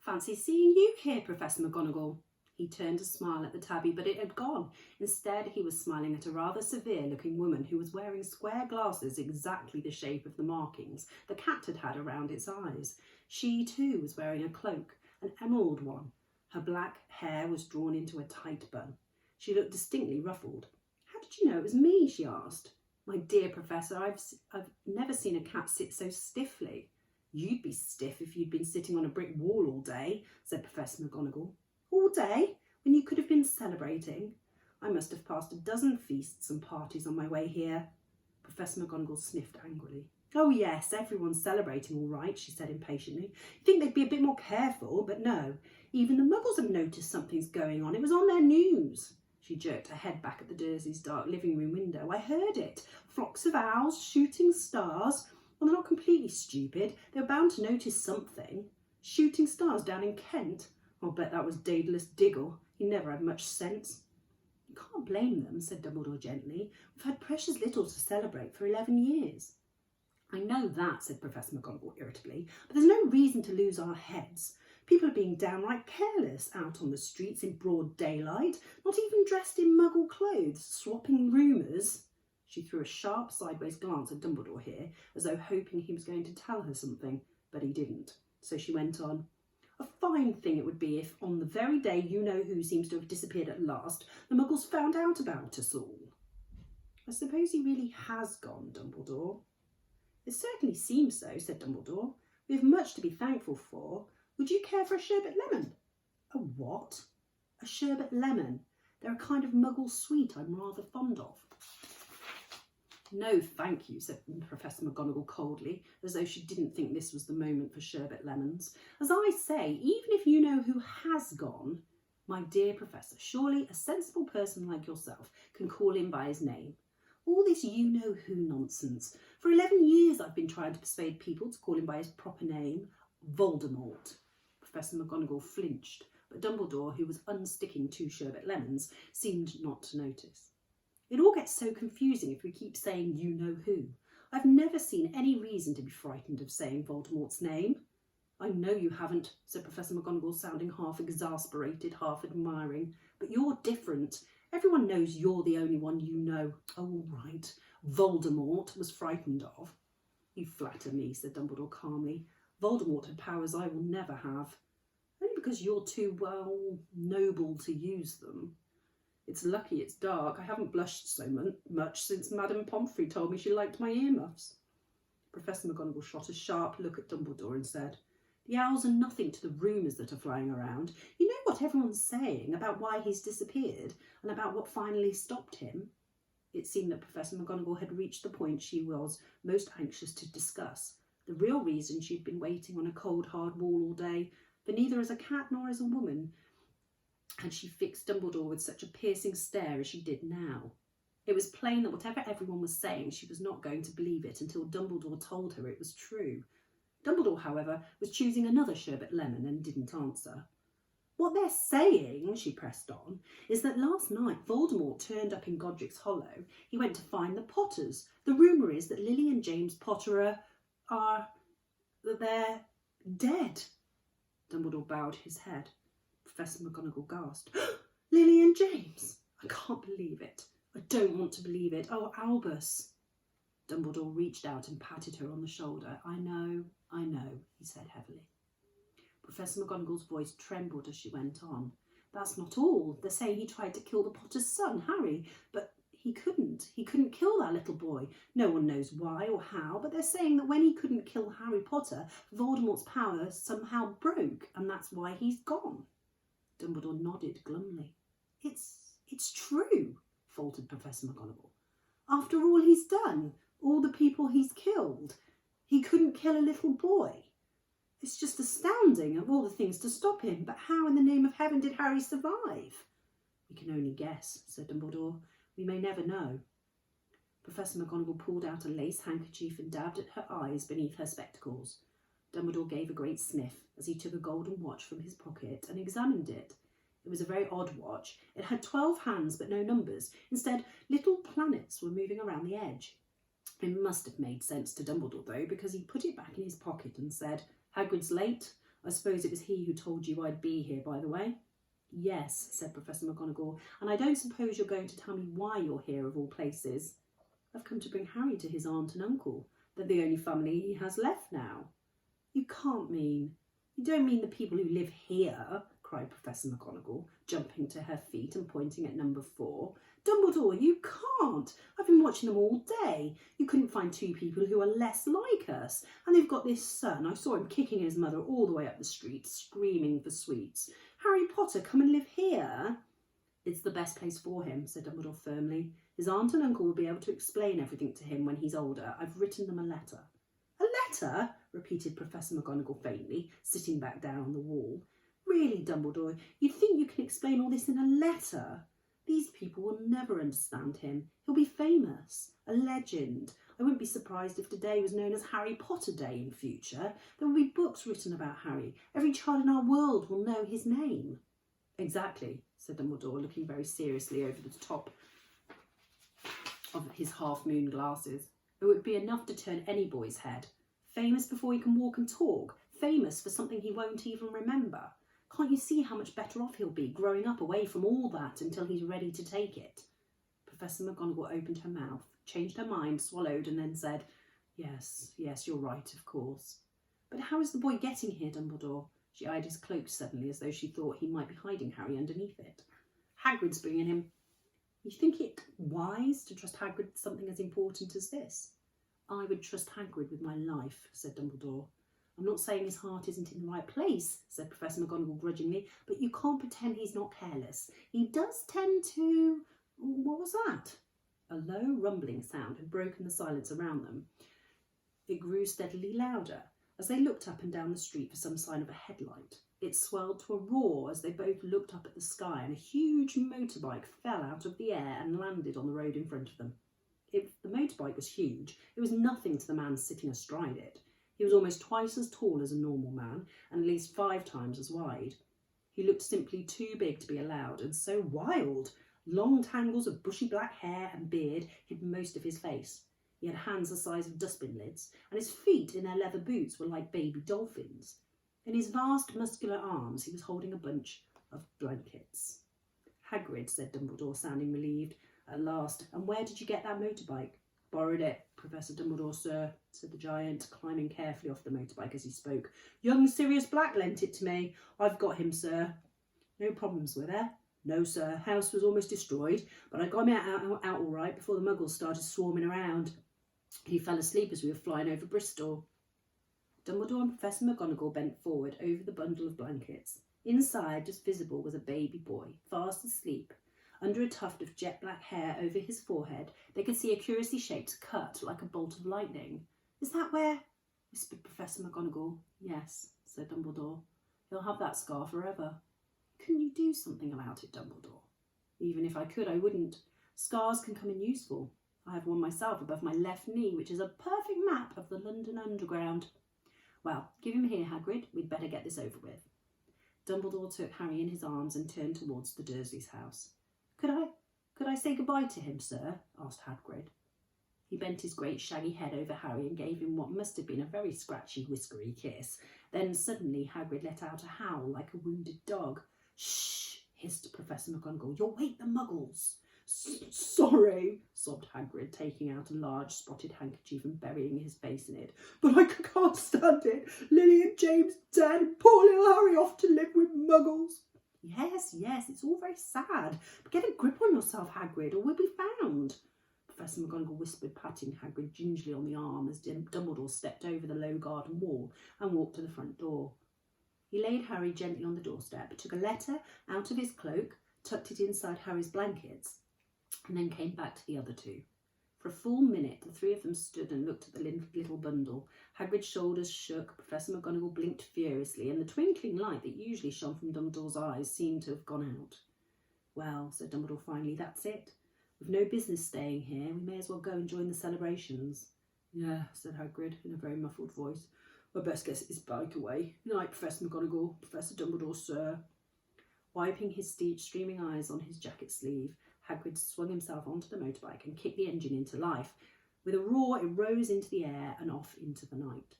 Fancy seeing you here, Professor McGonagall. He turned to smile at the tabby, but it had gone. Instead, he was smiling at a rather severe-looking woman who was wearing square glasses exactly the shape of the markings the cat had had around its eyes. She, too, was wearing a cloak, an emerald one. Her black hair was drawn into a tight bun. She looked distinctly ruffled. "How did you know it was me?" she asked. "My dear Professor, I've never seen a cat sit so stiffly." "You'd be stiff if you'd been sitting on a brick wall all day," said Professor McGonagall. "All day? When you could have been celebrating?" "I must have passed a dozen feasts and parties on my way here." Professor McGonagall sniffed angrily. "Oh yes, everyone's celebrating all right," she said impatiently. "You'd think they'd be a bit more careful, but no. Even the Muggles have noticed something's going on. It was on their news." She jerked her head back at the Dursleys' dark living room window. "I heard it. Flocks of owls, shooting stars. Well, they're not completely stupid. They were bound to notice something. Shooting stars down in Kent? I'll bet that was Daedalus Diggle. He never had much sense." "You can't blame them," said Dumbledore gently. "We've had precious little to celebrate for 11 years. "I know that," said Professor McGonagall irritably, "but there's no reason to lose our heads. People are being downright careless out on the streets in broad daylight, not even dressed in Muggle clothes, swapping rumours." She threw a sharp sideways glance at Dumbledore here, as though hoping he was going to tell her something, but he didn't. So she went on. "A fine thing it would be if, on the very day you-know-who seems to have disappeared at last, the Muggles found out about us all." "I suppose he really has gone, Dumbledore." "It certainly seems so," said Dumbledore. "We have much to be thankful for. Would you care for a sherbet lemon?" "A what?" "A sherbet lemon. They're a kind of Muggle sweet I'm rather fond of." "No, thank you," said Professor McGonagall coldly, as though she didn't think this was the moment for sherbet lemons. "As I say, even if you know who has gone, my dear Professor, surely a sensible person like yourself can call him by his name. All this you-know-who nonsense. For 11 years I've been trying to persuade people to call him by his proper name, Voldemort." Professor McGonagall flinched, but Dumbledore, who was unsticking 2 sherbet lemons, seemed not to notice. "It all gets so confusing if we keep saying you-know-who. I've never seen any reason to be frightened of saying Voldemort's name." "I know you haven't," said Professor McGonagall, sounding half exasperated, half admiring. "But you're different. Everyone knows you're the only one you know. Oh, right. Voldemort was frightened of." "You flatter me," said Dumbledore calmly. "Voldemort had powers I will never have. Only because you're too, well, noble to use them. It's lucky it's dark. I haven't blushed so much since Madame Pomfrey told me she liked my earmuffs." Professor McGonagall shot a sharp look at Dumbledore and said, "The owls are nothing to the rumours that are flying around. You know what everyone's saying about why he's disappeared and about what finally stopped him?" It seemed that Professor McGonagall had reached the point she was most anxious to discuss, the real reason she'd been waiting on a cold, hard wall all day, for neither as a cat nor as a woman had she fixed Dumbledore with such a piercing stare as she did now. It was plain that whatever everyone was saying, she was not going to believe it until Dumbledore told her it was true. Dumbledore, however, was choosing another sherbet lemon and didn't answer. "What they're saying," she pressed on, "is that last night Voldemort turned up in Godric's Hollow. He went to find the Potters. The rumour is that Lily and James Potter they're dead." Dumbledore bowed his head. Professor McGonagall gasped. "Lily and James? I can't believe it. I don't want to believe it. Oh, Albus." Dumbledore reached out and patted her on the shoulder. I know, he said heavily. Professor McGonagall's voice trembled as she went on. "That's not all. They're saying he tried to kill the Potter's son, Harry, but he couldn't. He couldn't kill that little boy. No one knows why or how, but they're saying that when he couldn't kill Harry Potter, Voldemort's power somehow broke, and that's why he's gone." Dumbledore nodded glumly. It's true," faltered Professor McGonagall. "After all he's done, all the people he's killed, he couldn't kill a little boy. It's just astounding, of all the things to stop him. But how in the name of heaven did Harry survive?" "We can only guess," said Dumbledore. "We may never know." Professor McGonagall pulled out a lace handkerchief and dabbed at her eyes beneath her spectacles. Dumbledore gave a great sniff as he took a golden watch from his pocket and examined it. It was a very odd watch. It had 12 hands but no numbers. Instead, little planets were moving around the edge. It must have made sense to Dumbledore, though, because he put it back in his pocket and said, "Hagrid's late. I suppose it was he who told you I'd be here, by the way. Yes, said Professor McGonagall, and I don't suppose you're going to tell me why you're here of all places. I've come to bring Harry to his aunt and uncle. They're the only family he has left now. You can't mean... You don't mean the people who live here, cried Professor McGonagall, jumping to her feet and pointing at number 4. Dumbledore, you can't. I've been watching them all day. You couldn't find 2 people who are less like us. And they've got this son. I saw him kicking his mother all the way up the street, screaming for sweets. Harry Potter, come and live here. It's the best place for him, said Dumbledore firmly. His aunt and uncle will be able to explain everything to him when he's older. I've written them a letter. A letter? Repeated Professor McGonagall faintly, sitting back down on the wall. Really, Dumbledore, you think you can explain all this in a letter? These people will never understand him. He'll be famous, a legend. I wouldn't be surprised if today was known as Harry Potter Day in future. There will be books written about Harry. Every child in our world will know his name. Exactly, said Dumbledore, looking very seriously over the top of his half-moon glasses. It would be enough to turn any boy's head. Famous before he can walk and talk. Famous for something he won't even remember. Can't you see how much better off he'll be growing up away from all that until he's ready to take it? Professor McGonagall opened her mouth, changed her mind, swallowed, and then said, Yes, you're right, of course. But how is the boy getting here, Dumbledore? She eyed his cloak suddenly as though she thought he might be hiding Harry underneath it. Hagrid's bringing him. You think it wise to trust Hagrid with something as important as this? I would trust Hagrid with my life, said Dumbledore. I'm not saying his heart isn't in the right place, said Professor McGonagall grudgingly, but you can't pretend he's not careless. He does tend to... What was that? A low rumbling sound had broken the silence around them. It grew steadily louder as they looked up and down the street for some sign of a headlight. It swelled to a roar as they both looked up at the sky, and a huge motorbike fell out of the air and landed on the road in front of them. If the motorbike was huge, it was nothing to the man sitting astride it. He was almost twice as tall as a normal man, and at least 5 times as wide. He looked simply too big to be allowed, and so wild. Long tangles of bushy black hair and beard hid most of his face. He had hands the size of dustbin lids, and his feet in their leather boots were like baby dolphins. In his vast muscular arms he was holding a bunch of blankets. Hagrid, said Dumbledore, sounding relieved at last. And where did you get that motorbike? Borrowed it, Professor Dumbledore, sir, said the giant, climbing carefully off the motorbike as he spoke. Young Sirius Black lent it to me. I've got him, sir. No problems, were there? No, sir. House was almost destroyed, but I got him out all right before the muggles started swarming around. He fell asleep as we were flying over Bristol. Dumbledore and Professor McGonagall bent forward over the bundle of blankets. Inside, just visible, was a baby boy, fast asleep. Under a tuft of jet black hair over his forehead, they could see a curiously shaped cut like a bolt of lightning. Is that where? Whispered Professor McGonagall. Yes, said Dumbledore. He'll have that scar forever. Couldn't you do something about it, Dumbledore? Even if I could, I wouldn't. Scars can come in useful. I have one myself above my left knee, which is a perfect map of the London Underground. Well, give him here, Hagrid. We'd better get this over with. Dumbledore took Harry in his arms and turned towards the Dursleys' house. Could I say goodbye to him, sir? Asked Hagrid. He bent his great shaggy head over Harry and gave him what must have been a very scratchy, whiskery kiss. Then suddenly Hagrid let out a howl like a wounded dog. Shh! Hissed Professor McGonagall. You'll wake the muggles. Sorry, sobbed Hagrid, taking out a large spotted handkerchief and burying his face in it. But I can't stand it. Lily and James dead, and poor little Harry off to live with muggles. Yes, it's all very sad. But get a grip on yourself, Hagrid, or we'll be found. Professor McGonagall whispered, patting Hagrid gingerly on the arm as Dumbledore stepped over the low garden wall and walked to the front door. He laid Harry gently on the doorstep, took a letter out of his cloak, tucked it inside Harry's blankets, and then came back to the other 2. For a full minute, the 3 of them stood and looked at the little bundle. Hagrid's shoulders shook, Professor McGonagall blinked furiously, and the twinkling light that usually shone from Dumbledore's eyes seemed to have gone out. Well, said Dumbledore finally, that's it. We've no business staying here. We may as well go and join the celebrations. Yeah, said Hagrid in a very muffled voice. I'd best get his bike away. Good night, Professor McGonagall. Professor Dumbledore, sir. Wiping his streaming eyes on his jacket sleeve, Hagrid swung himself onto the motorbike and kicked the engine into life. With a roar, it rose into the air and off into the night.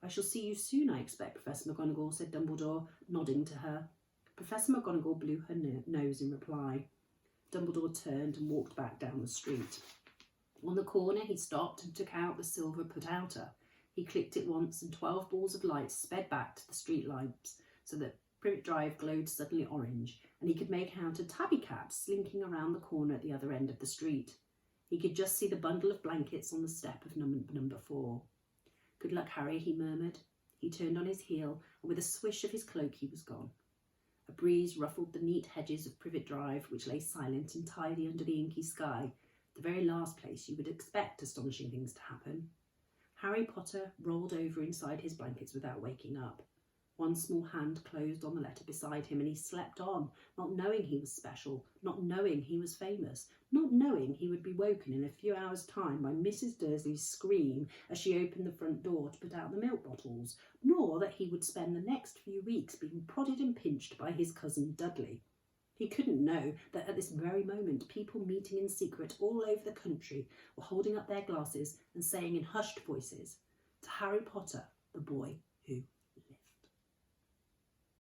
"I shall see you soon, I expect, Professor McGonagall," said Dumbledore, nodding to her. Professor McGonagall blew her nose in reply. Dumbledore turned and walked back down the street. On the corner he stopped and took out the silver put-outer. He clicked it once and 12 balls of light sped back to the street lamps so that Privet Drive glowed suddenly orange, and he could make out a tabby cat slinking around the corner at the other end of the street. He could just see the bundle of blankets on the step of number 4. "Good luck, Harry," he murmured. He turned on his heel, and with a swish of his cloak he was gone. A breeze ruffled the neat hedges of Privet Drive, which lay silent and tidy under the inky sky, the very last place you would expect astonishing things to happen. Harry Potter rolled over inside his blankets without waking up. One small hand closed on the letter beside him, and he slept on, not knowing he was special, not knowing he was famous, not knowing he would be woken in a few hours' time by Mrs. Dursley's scream as she opened the front door to put out the milk bottles, nor that he would spend the next few weeks being prodded and pinched by his cousin Dudley. He couldn't know that at this very moment people meeting in secret all over the country were holding up their glasses and saying in hushed voices, "To Harry Potter, the boy who